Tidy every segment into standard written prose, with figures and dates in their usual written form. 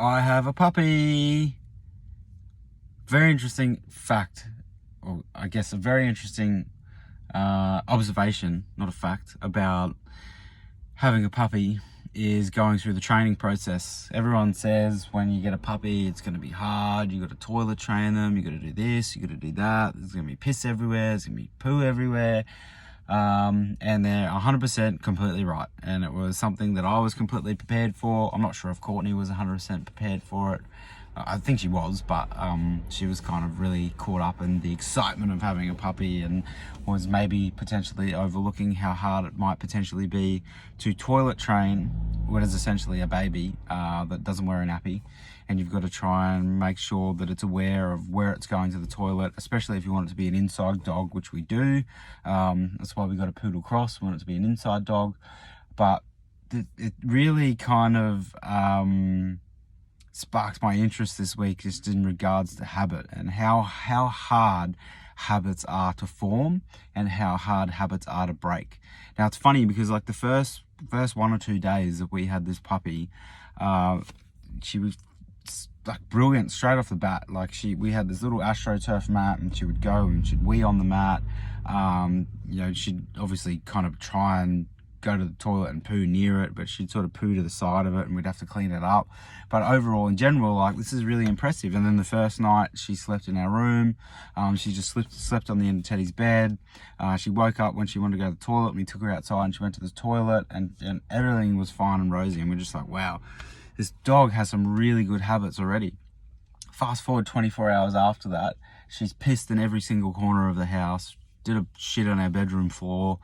I have a puppy. Very interesting fact, or I guess a very interesting observation, not a fact, about having a puppy is going through the training process. Everyone says when you get a puppy, it's going to be hard. You got to toilet train them. You got to do this. You got to do that. There's going to be piss everywhere. There's going to be poo everywhere. And they're 100% completely right. And it was something that I was completely prepared for. I'm not sure if Courtney was 100% prepared for it. I think she was, but she was kind of really caught up in the excitement of having a puppy and was maybe potentially overlooking how hard it might potentially be to toilet train what is essentially a baby that doesn't wear a nappy. And you've got to try and make sure that it's aware of where it's going to the toilet, especially if you want it to be an inside dog, which we do. That's why we got a poodle cross. We want it to be an inside dog. But it really kind of sparked my interest this week just in regards to habit and how hard habits are to form and how hard habits are to break. Now it's funny because like the first 1 or 2 days that we had this puppy, she was like brilliant straight off the bat. Like we had this little AstroTurf mat and she would go and she'd wee on the mat. You know, she'd obviously kind of try and go to the toilet and poo near it, but she'd sort of poo to the side of it and we'd have to clean it up. But overall, in general, like this is really impressive. And then the first night she slept in our room. She just slept on the end of Teddy's bed. She woke up when she wanted to go to the toilet and we took her outside and she went to the toilet and everything was fine and rosy. And we're just like, wow, this dog has some really good habits already. Fast forward 24 hours after that, she's pissed in every single corner of the house, did a shit on our bedroom floor,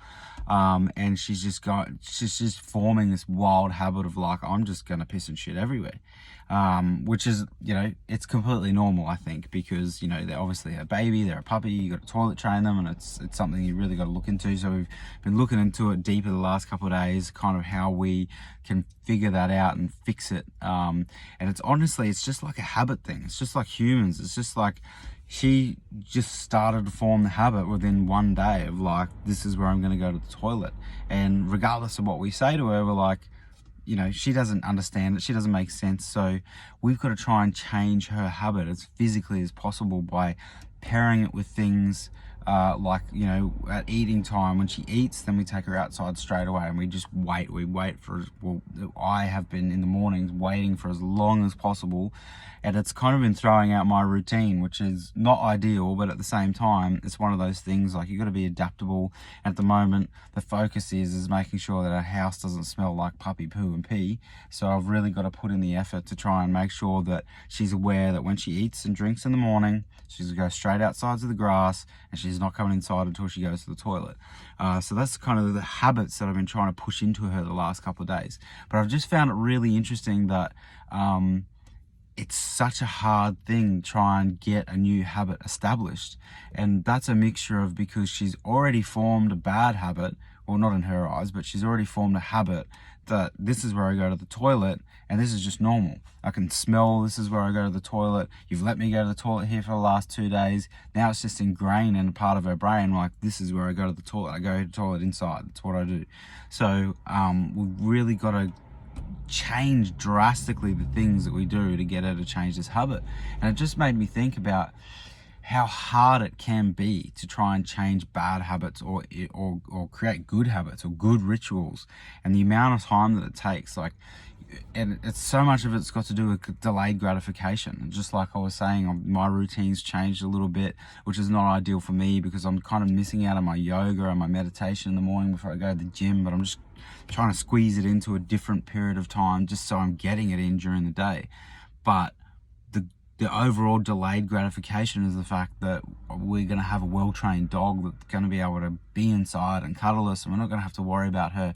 and she's just forming this wild habit of like, I'm just gonna piss and shit everywhere, which is, you know, it's completely normal, I think, because, you know, they're obviously a baby, they're a puppy, you got to toilet train them, and it's something you really got to look into. So we've been looking into it deeper the last couple of days, kind of how we can figure that out and fix it. And it's honestly, it's just like a habit thing. It's just like humans. It's just like she just started to form the habit within 1 day of like, this is where I'm going to go to the toilet. And regardless of what we say to her, we're like, you know, she doesn't understand it. She doesn't make sense. So we've got to try and change her habit as physically as possible by pairing it with things like, you know, at eating time, when she eats, then we take her outside straight away and we just wait. We wait for, well, I have been in the mornings waiting for as long as possible. And it's kind of been throwing out my routine, which is not ideal, but at the same time, it's one of those things like you got to be adaptable. At the moment, the focus is making sure that our house doesn't smell like puppy poo and pee. So I've really got to put in the effort to try and make sure that she's aware that when she eats and drinks in the morning, she's going to go straight outside to the grass and she's not coming inside until she goes to the toilet. So that's kind of the habits that I've been trying to push into her the last couple of days. But I've just found it really interesting that it's such a hard thing to try and get a new habit established. And that's a mixture of, because she's already formed a bad habit, well, not in her eyes, but she's already formed a habit that this is where I go to the toilet and this is just normal. I can smell this is where I go to the toilet. You've let me go to the toilet here for the last 2 days. Now it's just ingrained in a part of her brain, like this is where I go to the toilet. I go to the toilet inside. That's what I do. So we've really got to change drastically the things that we do to get her to change this habit. And it just made me think about how hard it can be to try and change bad habits or create good habits or good rituals, and the amount of time that it takes. Like, and it's so much of it's got to do with delayed gratification. And just like I was saying, my routine's changed a little bit, which is not ideal for me because I'm kind of missing out on my yoga and my meditation in the morning before I go to the gym, but I'm just trying to squeeze it into a different period of time just so I'm getting it in during the day. But the overall delayed gratification is the fact that we're going to have a well-trained dog that's going to be able to be inside and cuddle us, and we're not going to have to worry about her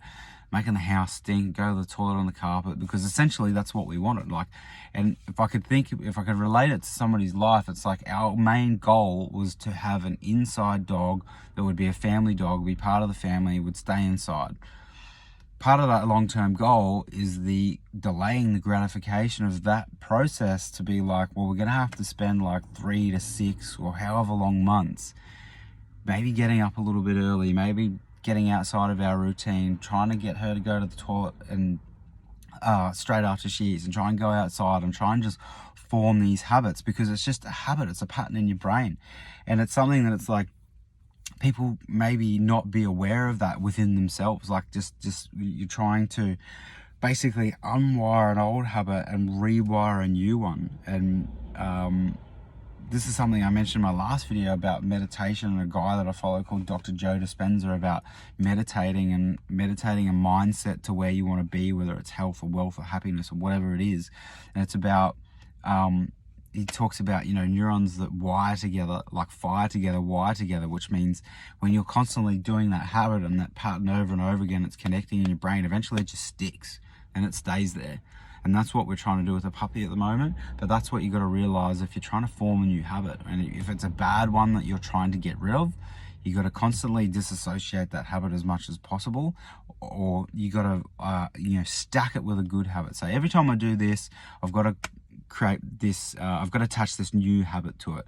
making the house stink, go to the toilet on the carpet, because essentially that's what we wanted. Like, and if I could relate it to somebody's life, it's like our main goal was to have an inside dog that would be a family dog, be part of the family, would stay inside. Part of that long-term goal is the delaying the gratification of that process to be like, well, we're going to have to spend like 3 to 6 or however long months, maybe getting up a little bit early, maybe getting outside of our routine, trying to get her to go to the toilet and straight after she eats, and try and go outside and try and just form these habits, because it's just a habit. It's a pattern in your brain, and it's something that it's like people maybe not be aware of that within themselves. Like just you're trying to basically unwire an old habit and rewire a new one. And this is something I mentioned in my last video about meditation, and a guy that I follow called Dr. Joe Dispenza, about meditating a mindset to where you want to be, whether it's health or wealth or happiness or whatever it is. And it's about, he talks about, neurons that wire together, like fire together, wire together, which means when you're constantly doing that habit and that pattern over and over again, it's connecting in your brain. Eventually it just sticks and it stays there. And that's what we're trying to do with a puppy at the moment. But that's what you got to realize if you're trying to form a new habit. And if it's a bad one that you're trying to get rid of, you got to constantly disassociate that habit as much as possible, or you got to, stack it with a good habit. So every time I do this, I've got to create this, I've got to attach this new habit to it.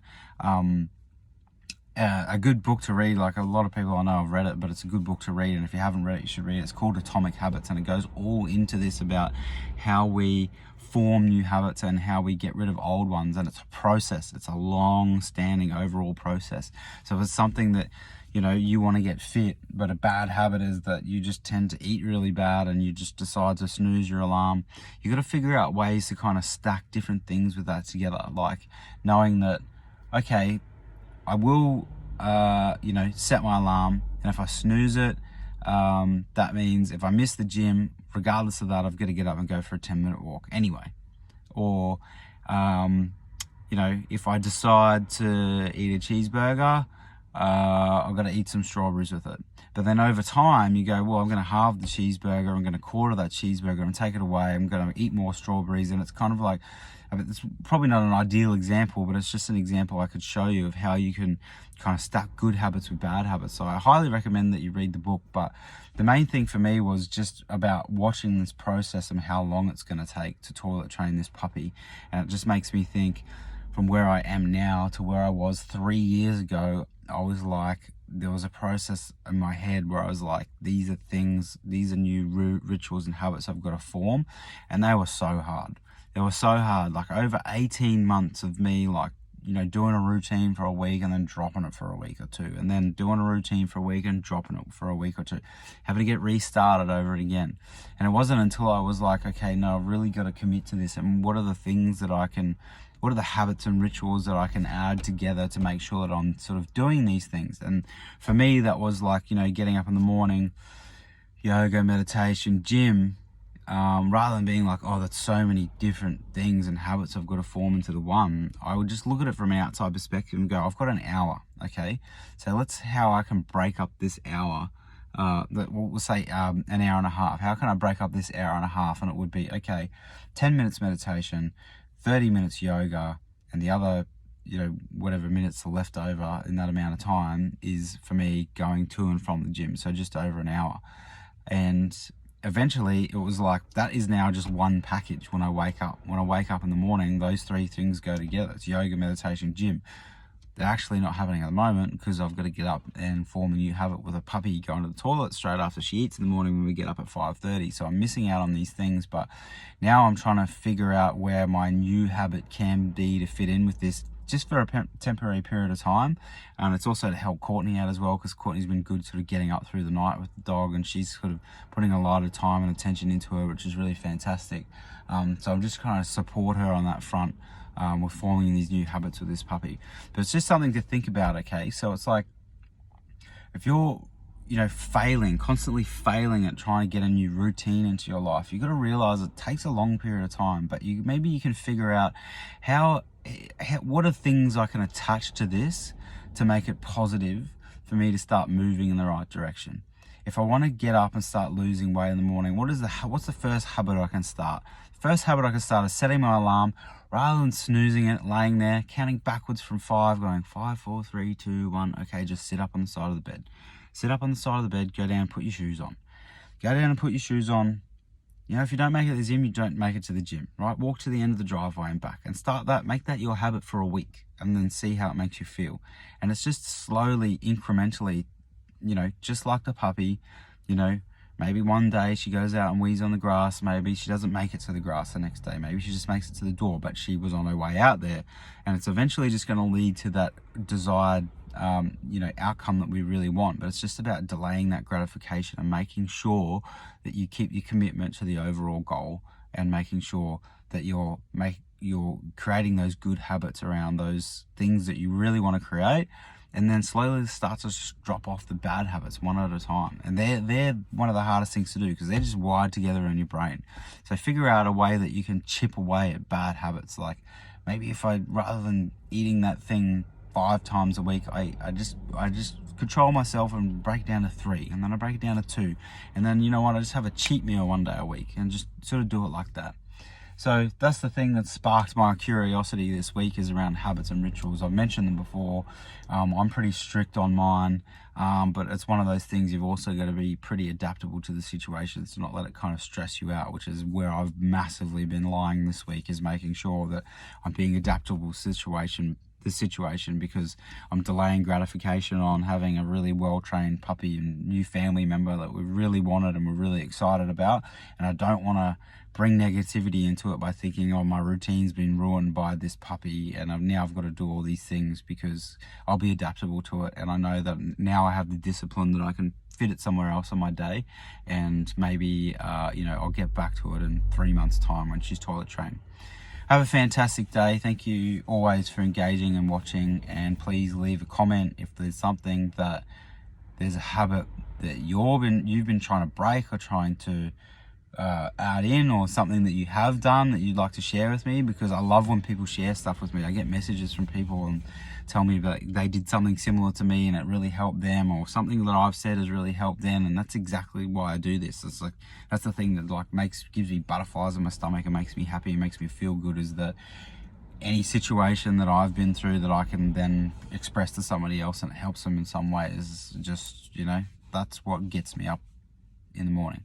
A good book to read, like a lot of people I know have read it, but it's a good book to read, and if you haven't read it, you should read it. It's called Atomic Habits, and it goes all into this about how we form new habits and how we get rid of old ones. And it's a process. It's a long-standing overall process. So if it's something that you want to get fit, but a bad habit is that you just tend to eat really bad and you just decide to snooze your alarm, you got to figure out ways to kind of stack different things with that together, like knowing that, okay, I will, set my alarm, and if I snooze it, that means if I miss the gym, regardless of that, I've got to get up and go for a 10-minute walk anyway. Or, if I decide to eat a cheeseburger, I've got to eat some strawberries with it. But then over time, you go, well, I'm going to halve the cheeseburger, I'm going to quarter that cheeseburger and take it away, I'm going to eat more strawberries, and it's kind of like, it's probably not an ideal example, but it's just an example I could show you of how you can kind of stack good habits with bad habits. So I highly recommend that you read the book. But the main thing for me was just about watching this process and how long it's going to take to toilet train this puppy. And it just makes me think, from where I am now to where I was 3 years ago, I was like, there was a process in my head where I was like, these are new rituals and habits I've got to form. And they were so hard. They were so hard, like over 18 months of me, like, doing a routine for a week and then dropping it for a week or two, and then doing a routine for a week and dropping it for a week or two, having to get restarted over it again. And it wasn't until I was like, okay, no, I've really got to commit to this. And what are the things that what are the habits and rituals that I can add together to make sure that I'm sort of doing these things? And for me, that was like, getting up in the morning, yoga, meditation, gym, rather than being like, oh, that's so many different things and habits I've got to form into the one. I would just look at it from an outside perspective and go, I've got an hour, okay? So let's how I can break up this hour. We'll say an hour and a half. How can I break up this hour and a half? And it would be, okay, 10 minutes meditation, 30 minutes yoga, and the other, whatever minutes are left over in that amount of time is for me going to and from the gym. So just over an hour. And eventually it was like, that is now just one package when I wake up. When I wake up in the morning, those three things go together. It's yoga, meditation, gym. They're actually not happening at the moment because I've got to get up and form a new habit with a puppy going to the toilet straight after she eats in the morning when we get up at 5:30. So I'm missing out on these things, but now I'm trying to figure out where my new habit can be to fit in with this, just for a temporary period of time. And it's also to help Courtney out as well, because Courtney's been good sort of getting up through the night with the dog, and she's sort of putting a lot of time and attention into her, which is really fantastic. So I'm just trying to support her on that front. We're forming these new habits with this puppy. But it's just something to think about, okay? So it's like, if you're constantly failing at trying to get a new routine into your life, you've got to realize it takes a long period of time, but maybe you can figure out what are things I can attach to this to make it positive for me to start moving in the right direction. If I want to get up and start losing weight in the morning, what's the first habit I can start? The first habit I can start is setting my alarm, rather than snoozing it, laying there, counting backwards from 5, going 5, 4, 3, 2, 1. Okay, just sit up on the side of the bed. Sit up on the side of the bed, go down, put your shoes on. Go down and put your shoes on. If you don't make it to the gym, you don't make it to the gym, right? Walk to the end of the driveway and back, and make that your habit for a week, and then see how it makes you feel. And it's just slowly, incrementally, just like the puppy, Maybe one day she goes out and wheezes on the grass. Maybe she doesn't make it to the grass the next day. Maybe she just makes it to the door, but she was on her way out there. And it's eventually just going to lead to that desired, outcome that we really want. But it's just about delaying that gratification and making sure that you keep your commitment to the overall goal, and making sure that you're creating those good habits around those things that you really want to create. And then slowly start to just drop off the bad habits one at a time. And they're one of the hardest things to do, because they're just wired together in your brain. So figure out a way that you can chip away at bad habits. Like maybe if rather than eating that thing 5 times a week, I just control myself and break it down to 3, and then I break it down to 2. And then, I just have a cheat meal one day a week and just sort of do it like that. So that's the thing that sparked my curiosity this week, is around habits and rituals. I've mentioned them before. I'm pretty strict on mine, but it's one of those things you've also got to be pretty adaptable to the situations, to not let it kind of stress you out, which is where I've massively been lying this week, is making sure that I'm being adaptable to the situation, because I'm delaying gratification on having a really well-trained puppy and new family member that we really wanted and we're really excited about. And I don't want to bring negativity into it by thinking, oh, my routine's been ruined by this puppy and I've got to do all these things, because I'll be adaptable to it. And I know that now I have the discipline that I can fit it somewhere else on my day, and maybe I'll get back to it in 3 months' time when she's toilet trained. Have a fantastic day. Thank you always for engaging and watching, and please leave a comment if there's something that there's a habit that you've been trying to break or trying to add in, or something that you have done that you'd like to share with me, because I love when people share stuff with me. I get messages from people and tell me that they did something similar to me and it really helped them, or something that I've said has really helped them. And that's exactly why I do this. It's like, that's the thing that gives me butterflies in my stomach and makes me happy and makes me feel good, is that any situation that I've been through that I can then express to somebody else and it helps them in some way, is just, that's what gets me up in the morning.